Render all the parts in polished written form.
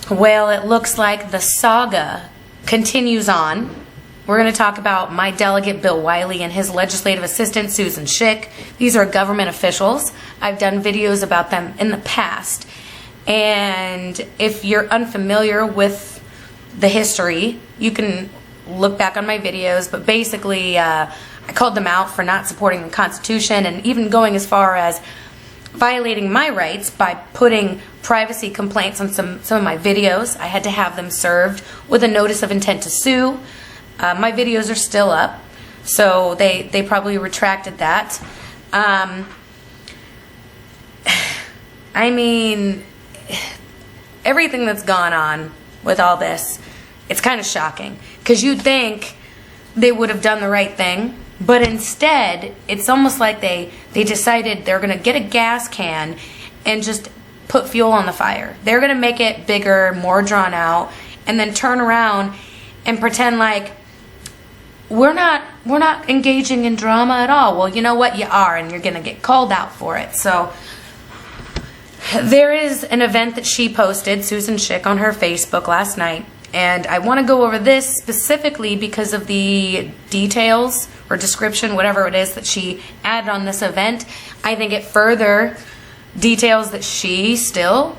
Well, it looks like the saga continues on. We're going to talk about my delegate Bill Wiley and his legislative assistant Susan Shick. These are government officials. I've done videos about them in the past. And if you're unfamiliar with the history, you can look back on my videos. But basically, I called them out for not supporting the Constitution and even going as far as violating my rights by putting privacy complaints on some of my videos. I had to have them served with a notice of intent to sue. My videos are still up, so they probably retracted that. I mean, everything that's gone on with all this, it's kind of shocking, because you'd think they would have done the right thing, but instead, it's almost like they decided they're going to get a gas can and just put fuel on the fire. They're going to make it bigger, more drawn out, and then turn around and pretend like we're not engaging in drama at all. Well, you know what? You are, and you're going to get called out for it. So there is an event that she posted, Susan Shick, on her Facebook last night, and I want to go over this specifically because of the details or description, whatever it is that she added on this event. I think it further details that she still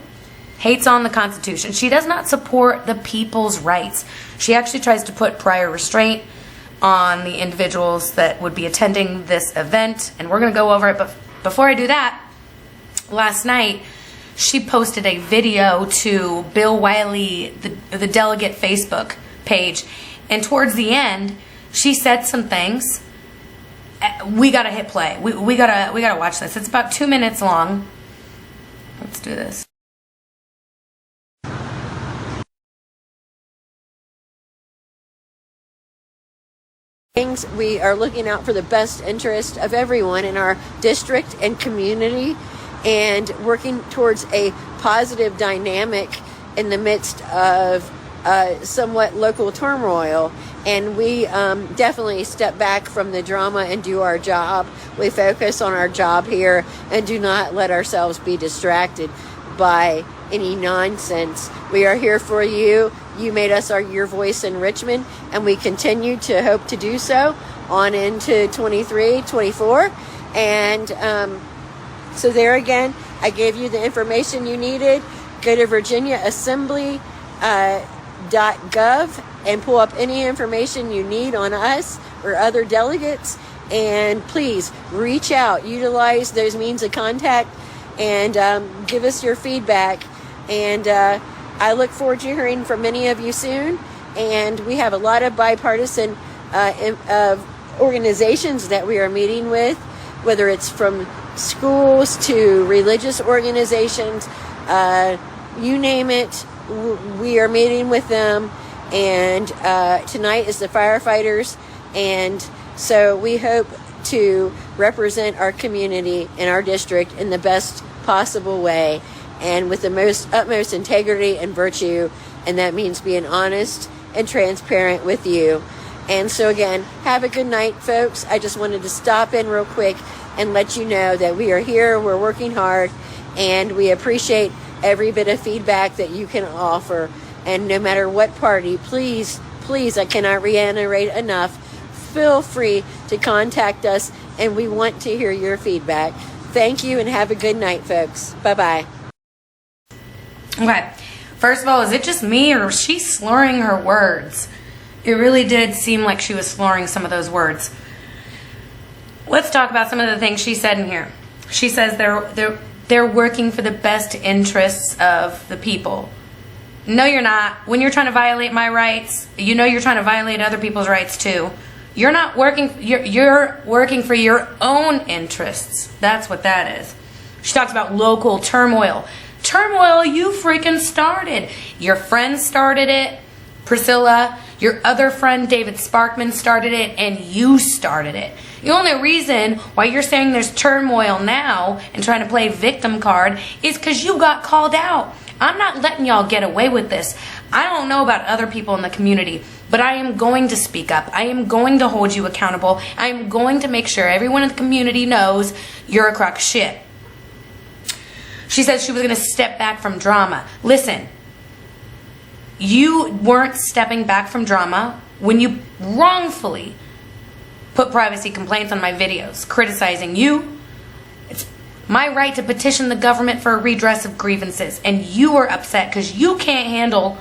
hates on the Constitution. She does not support the people's rights. She actually tries to put prior restraint on the individuals that would be attending this event, and we're going to go over it. But before I do that, last night she posted a video to Bill Wiley, the delegate Facebook page, and towards the end she said some things. We gotta hit play. We gotta watch this. It's about 2 minutes long. Let's do this. We are looking out for the best interest of everyone in our district and community, and working towards a positive dynamic in the midst of somewhat local turmoil. And we definitely step back from the drama and do our job. We focus on our job here and do not let ourselves be distracted by any nonsense. We are here for you. You made us your voice in Richmond, and we continue to hope to do so on into 23, 24. And so there again, I gave you the information you needed. Go to virginiaassembly.gov and pull up any information you need on us or other delegates. And please reach out, utilize those means of contact, and give us your feedback. And I look forward to hearing from many of you soon. And we have a lot of bipartisan organizations that we are meeting with, whether it's from schools to religious organizations, you name it, we are meeting with them. And tonight is the firefighters, and so we hope to represent our community and our district in the best possible way, and with the utmost integrity and virtue, and that means being honest and transparent with you. And so again, have a good night, folks. I just wanted to stop in real quick and let you know that we are here, we're working hard, and we appreciate every bit of feedback that you can offer. And no matter what party, please, I cannot reiterate enough, feel free to contact us, and we want to hear your feedback. Thank you, and have a good night, folks. Bye-bye. Okay, first of all, is it just me, or was she slurring her words? It really did seem like she was slurring some of those words. Let's talk about some of the things she said in here. She says they're working for the best interests of the people. No, you're not. When you're trying to violate my rights, you know you're trying to violate other people's rights too. You're not working, you're working for your own interests. That's what that is. She talks about local turmoil. Turmoil you freaking started. Your friend started it, Priscilla. Your other friend, David Sparkman, started it, and you started it. The only reason why you're saying there's turmoil now and trying to play victim card is because you got called out. I'm not letting y'all get away with this. I don't know about other people in the community, but I am going to speak up. I am going to hold you accountable. I am going to make sure everyone in the community knows you're a crock of shit. She said she was going to step back from drama. Listen, you weren't stepping back from drama when you wrongfully put privacy complaints on my videos criticizing you. It's my right to petition the government for a redress of grievances, and you are upset because you can't handle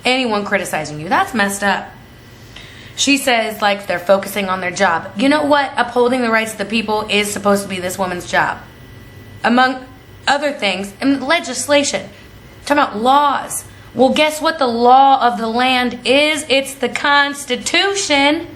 anyone criticizing you. That's messed up. She says, like, they're focusing on their job. You know what? Upholding the rights of the people is supposed to be this woman's job. Among other things, and legislation. Talking about laws. Well, guess what the law of the land is? It's the Constitution.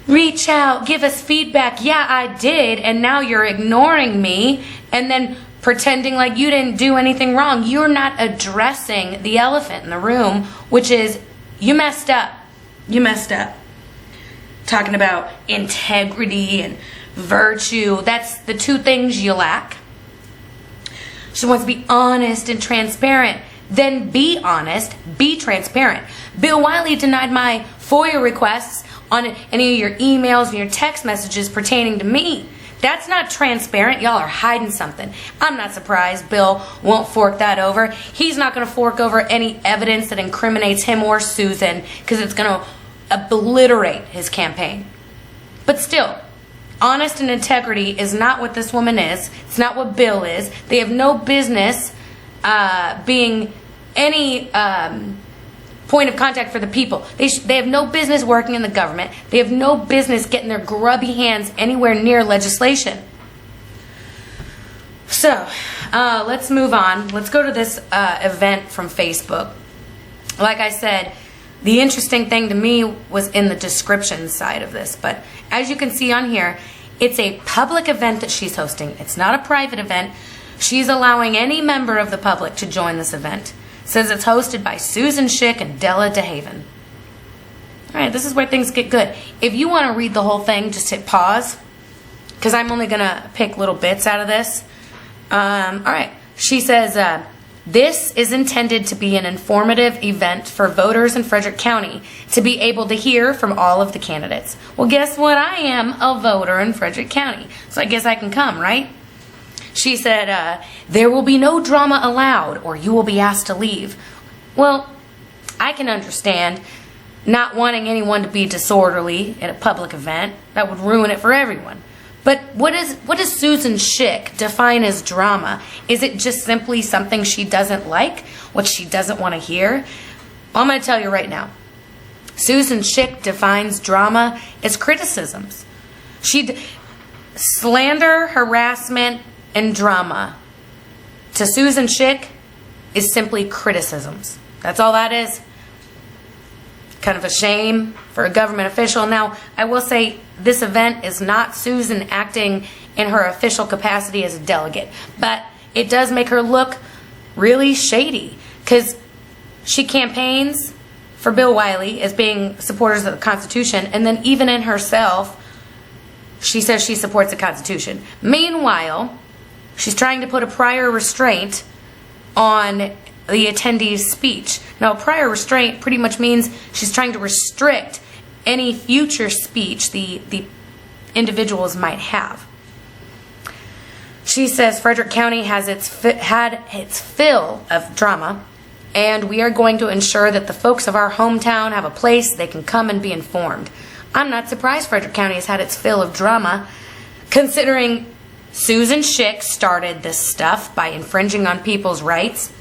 Reach out, give us feedback. Yeah, I did, and now you're ignoring me and then pretending like you didn't do anything wrong. You're not addressing the elephant in the room, which is you messed up. You messed up. Talking about integrity and virtue. That's the two things you lack. She wants to be honest and transparent. Then be honest, be transparent. Bill Wiley denied my FOIA requests on any of your emails and your text messages pertaining to me. That's not transparent. Y'all are hiding something. I'm not surprised Bill won't fork that over. He's not going to fork over any evidence that incriminates him or Susan because it's going to obliterate his campaign. But still, honest and integrity is not what this woman is. It's not what Bill is. They have no business being any point of contact for the people. They have no business working in the government. They have no business getting their grubby hands anywhere near legislation. So, let's move on. Let's go to this event from Facebook. Like I said, the interesting thing to me was in the description side of this. But as you can see on here, it's a public event that she's hosting. It's not a private event. She's allowing any member of the public to join this event. It says it's hosted by Susan Shick and Della DeHaven. Alright, this is where things get good. If you want to read the whole thing, just hit pause, because I'm only going to pick little bits out of this. Alright, she says, this is intended to be an informative event for voters in Frederick County to be able to hear from all of the candidates. Well, guess what? I am a voter in Frederick County, so I guess I can come, right? She said, there will be no drama allowed or you will be asked to leave. Well, I can understand not wanting anyone to be disorderly at a public event. That would ruin it for everyone. But what does Susan Shick define as drama? Is it just simply something she doesn't like? What she doesn't want to hear? Well, I'm going to tell you right now. Susan Shick defines drama as criticisms. Slander, harassment, and drama to Susan Shick is simply criticisms. That's all that is. Kind of a shame for a government official. Now, I will say this event is not Susan acting in her official capacity as a delegate, but it does make her look really shady because she campaigns for Bill Wiley as being supporters of the Constitution, and then even in herself, she says she supports the Constitution. Meanwhile, she's trying to put a prior restraint on the attendee's speech. Now, prior restraint pretty much means she's trying to restrict any future speech the individuals might have. She says Frederick County has had its fill of drama, and we are going to ensure that the folks of our hometown have a place they can come and be informed. I'm not surprised Frederick County has had its fill of drama, considering Susan Shick started this stuff by infringing on people's rights.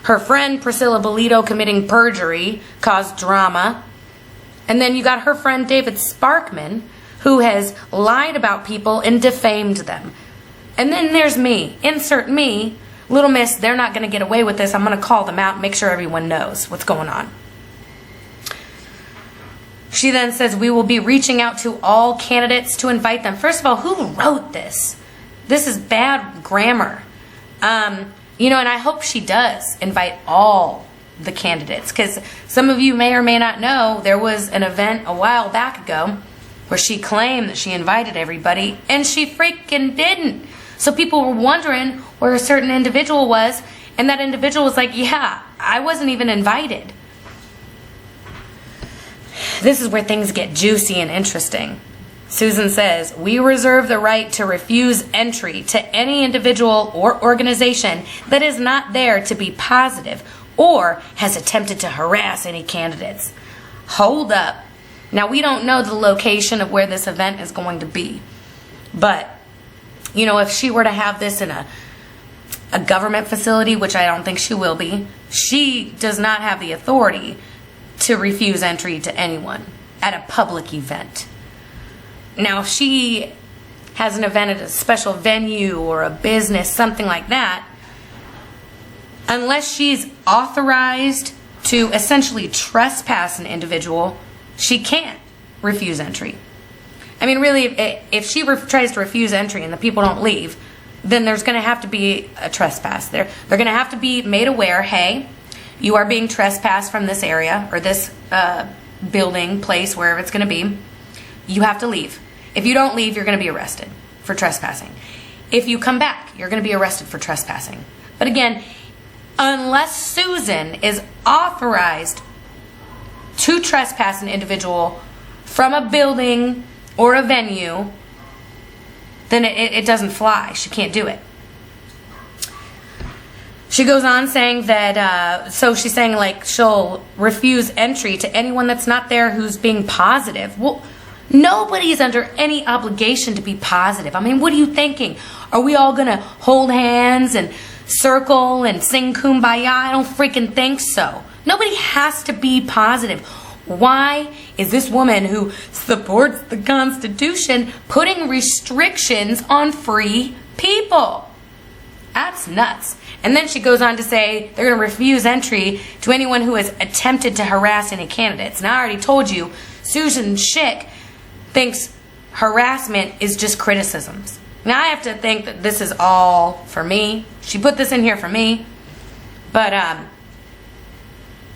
Her friend Priscilla Bolito committing perjury caused drama. And then you got her friend David Sparkman, who has lied about people and defamed them. And then there's me. Insert me. Little miss, they're not going to get away with this. I'm going to call them out and make sure everyone knows what's going on. She then says we will be reaching out to all candidates to invite them. First of all, who wrote this? This is bad grammar. You know, and I hope she does invite all the candidates, because some of you may or may not know there was an event a while back ago where she claimed that she invited everybody, and she freaking didn't. So people were wondering where a certain individual was, and that individual was like, yeah, I wasn't even invited. This is where things get juicy and interesting. Susan says, we reserve the right to refuse entry to any individual or organization that is not there to be positive or has attempted to harass any candidates. Hold up. Now, we don't know the location of where this event is going to be. But, you know, if she were to have this in a government facility, which I don't think she will be, she does not have the authority to refuse entry to anyone at a public event. Now, if she has an event at a special venue or a business, something like that, unless she's authorized to essentially trespass an individual, she can't refuse entry. I mean, really, if she tries to refuse entry and the people don't leave, then there's going to have to be a trespass. They're going to have to be made aware, hey, you are being trespassed from this area or this building, place, wherever it's going to be. You have to leave. If you don't leave, you're going to be arrested for trespassing. If you come back, you're going to be arrested for trespassing. But again, unless Susan is authorized to trespass an individual from a building or a venue, then it doesn't fly. She can't do it. She goes on saying that, so she's saying like she'll refuse entry to anyone that's not there who's being positive. Well, nobody's under any obligation to be positive. I mean, what are you thinking? Are we all going to hold hands and circle and sing Kumbaya? I don't freaking think so. Nobody has to be positive. Why is this woman who supports the Constitution putting restrictions on free people? That's nuts. And then she goes on to say they're going to refuse entry to anyone who has attempted to harass any candidates. Now, I already told you, Susan Shick thinks harassment is just criticisms. Now, I have to think that this is all for me. She put this in here for me. But,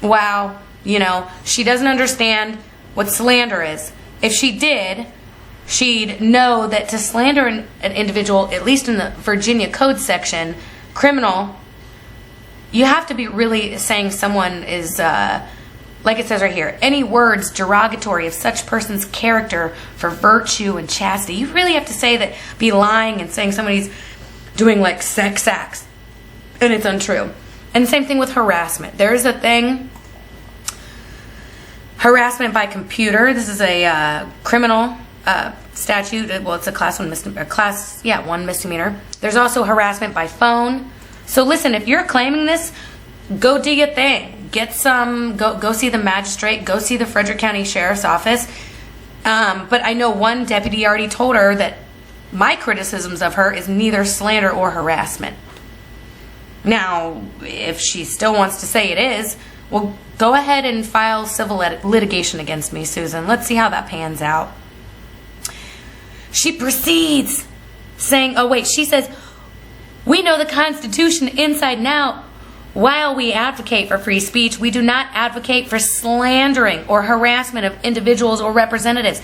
wow, you know, she doesn't understand what slander is. If she did, she'd know that to slander an individual, at least in the Virginia Code section, criminal, you have to be really saying someone is, like it says right here, any words derogatory of such person's character for virtue and chastity. You really have to say that, be lying and saying somebody's doing like sex acts and it's untrue. And same thing with harassment. There is a thing, harassment by computer. This is a criminal statute. Well, it's a class 1 misdemeanor. There's also harassment by phone. So listen, if you're claiming this, go do your thing. Get some, go see the magistrate, go see the Frederick County Sheriff's Office. But I know one deputy already told her that my criticisms of her is neither slander or harassment. Now, if she still wants to say it is, well, go ahead and file civil litigation against me, Susan. Let's see how that pans out. She proceeds saying, oh wait, she says, we know the Constitution inside and out. While we advocate for free speech, we do not advocate for slandering or harassment of individuals or representatives.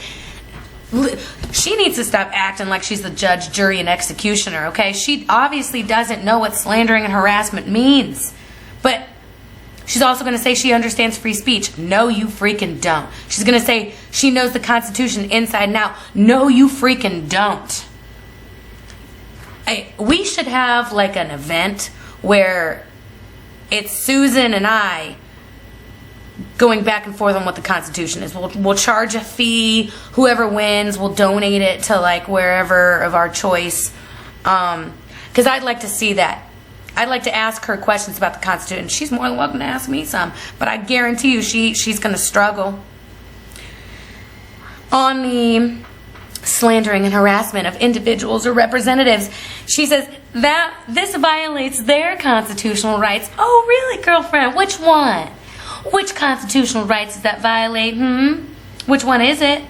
She needs to stop acting like she's the judge, jury, and executioner, okay? She obviously doesn't know what slandering and harassment means. But she's also going to say she understands free speech. No, you freaking don't. She's going to say she knows the Constitution inside and out. No, you freaking don't. We should have like an event where it's Susan and I going back and forth on what the Constitution is. We'll charge a fee. Whoever wins, we'll donate it to like wherever of our choice. Because I'd like to see that. I'd like to ask her questions about the Constitution. She's more than welcome to ask me some. But I guarantee you she's going to struggle. On the slandering and harassment of individuals or representatives, she says that this violates their constitutional rights. Oh, really, girlfriend? Which one? Which constitutional rights does that violate? Which one is it?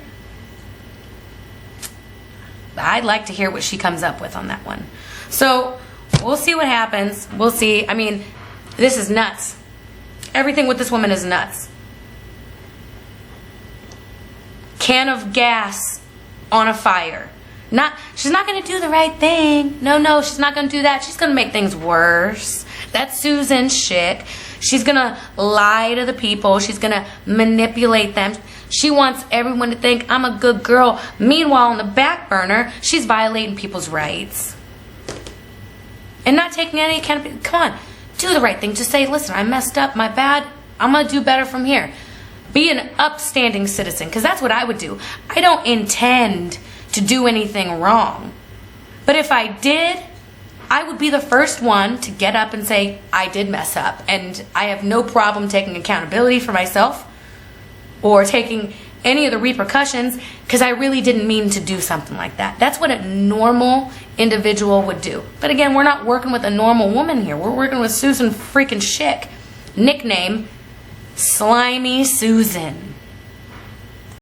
I'd like to hear what she comes up with on that one. So we'll see what happens. We'll see. I mean, this is nuts. Everything with this woman is nuts. Can of gas on a fire. She's not going to do the right thing. No, she's not going to do that. She's going to make things worse. That's Susan Shick. She's going to lie to the people. She's going to manipulate them. She wants everyone to think I'm a good girl. Meanwhile, on the back burner, she's violating people's rights. And not taking any accountability. Come on. do the right thing. Just say, listen, I messed up, my bad, I'm going to do better from here. Be an upstanding citizen, because that's what I would do. I don't intend to do anything wrong. But if I did, I would be the first one to get up and say, I did mess up. And I have no problem taking accountability for myself or taking any of the repercussions, because I really didn't mean to do something like that. That's what a normal individual would do. But again, we're not working with a normal woman here. We're working with Susan freaking Shick. Nickname, Slimy Susan.